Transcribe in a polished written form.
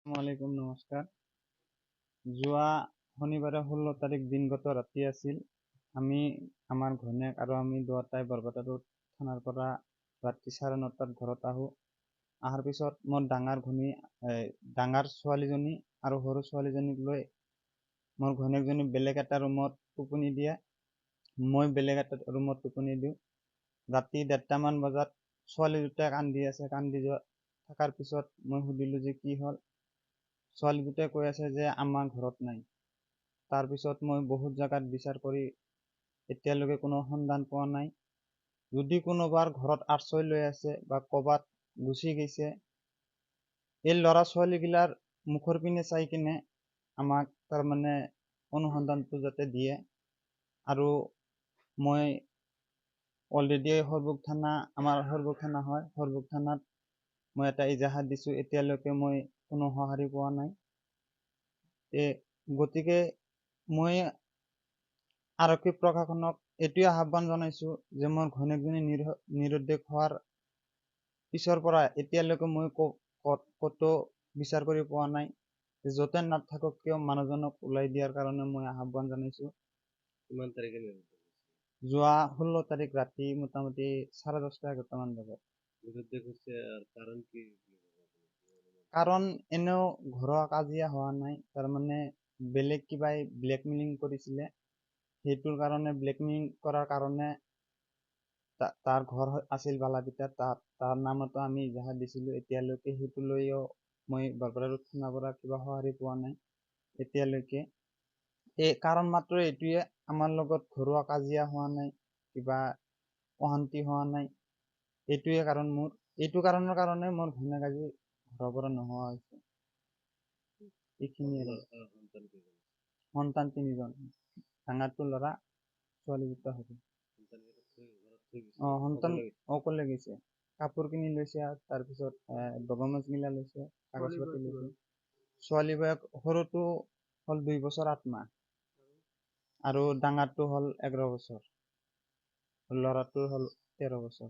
আসসালামাইকুম নমস্কাৰ। যোৱা শনিবাৰে 16 তাৰিখ দিনগত ৰাতি আছিল। আমাৰ ঘৈণীয়েক আৰু আমি দুয়োটাই বৰপেটা থানাৰ পৰা ৰাতি 9:30 ঘৰত অহাৰ পিছত মোৰ ডাঙৰ ছোৱালীজনী আৰু সৰু ছোৱালীজনীক লৈ মোৰ ঘৈণীয়েকজনী বেলেগ এটা ৰুমত টোপনি দিয়ে, মই বেলেগ এটা ৰুমত টোপনি দিওঁ। ৰাতি 1:30 মান বজাত ছোৱালী দুটাই কান্দি আছে, কান্দি যোৱা থকাৰ পিছত মই সুধিলোঁ যে কি হ'ল। ছোৱালী দুটাই কৈ আছে যে আমাৰ ঘৰত নাই। তাৰপিছত মই বহুত জাগাত বিচাৰ কৰি এতিয়ালৈকে কোনো সন্ধান পোৱা নাই। যদি কোনোবাৰ ঘৰত আশ্ৰয় লৈ আছে বা ক'বাত গুচি গৈছে, এই ল'ৰা ছোৱালীগিলাৰ মুখৰ পিনে চাই কিনে আমাক তাৰমানে অনুসন্ধানটো যাতে দিয়ে। আৰু মই অলৰেডি আমাৰ সৰভোগ থানা হয়, সৰভোগ থানাত মই এটা ইজাহাৰ দিছোঁ। এতিয়ালৈকে মই কোনো সঁহাৰি পোৱা নাই। গতিকে মই আৰক্ষী প্ৰশাসনক এইটোৱে আহ্বান জনাইছোঁ যে মোৰ ঘৈণীয়েকজনী নিৰুদ্দেশ হোৱাৰ পিছৰ পৰা এতিয়ালৈকে মই ক'তো বিচাৰ কৰি পোৱা নাই। য'তে নাথাকক কিয় মানুহজনক ওলাই দিয়াৰ কাৰণে মই আহ্বান জনাইছোঁ। কিমান তাৰিখে নিৰুদ্দেশ হৈছে? যোৱা 16 তাৰিখ ৰাতি মোটামুটি 10:30-11টা মান বজাত নিৰুদ্দেশ হৈছে। কাৰণ কি? কাৰণ এনেও ঘৰুৱা কাজিয়া হোৱা নাই, তাৰমানে বেলেগ কিবাই ব্লেকমেইলিং কৰিছিলে। সেইটোৰ কাৰণে ব্লেকমেইলিং কৰাৰ কাৰণে তাৰ ঘৰ আছিল বালাপিটাত, তাৰ নামতো আমি ইজাহাৰ দিছিলোঁ। এতিয়ালৈকে সেইটো লৈও মই বৰপেটা থানাৰ পৰা কিবা সঁহাৰি পোৱা নাই এতিয়ালৈকে। কাৰণ মাত্ৰ এইটোৱে, আমাৰ লগত ঘৰুৱা কাজিয়া হোৱা নাই, কিবা অশান্তি হোৱা নাই। এইটোৱে কাৰণ এইটো কাৰণৰ কাৰণে মোৰ ঘৈণীয়েক আজি ঘৰৰ পৰা নোহোৱা হৈছে। এইখিনিয়ে সন্তান 3জন, ডাঙৰটো ল'ৰা, ছোৱালী 2টা হ'ব। সন্তান অকলে গৈছে, কাপোৰ কিনি লৈছে, তাৰপিছত ডকুমেণ্টছ গিলা লৈছে, কাগজ পাতি লৈছে। ছোৱালী সৰুটো হ'ল 2 বছৰ 8 মাহ আৰু ডাঙৰটো হ'ল 11 বছৰ, ল'ৰাটোৰ হ'ল 13 বছৰ।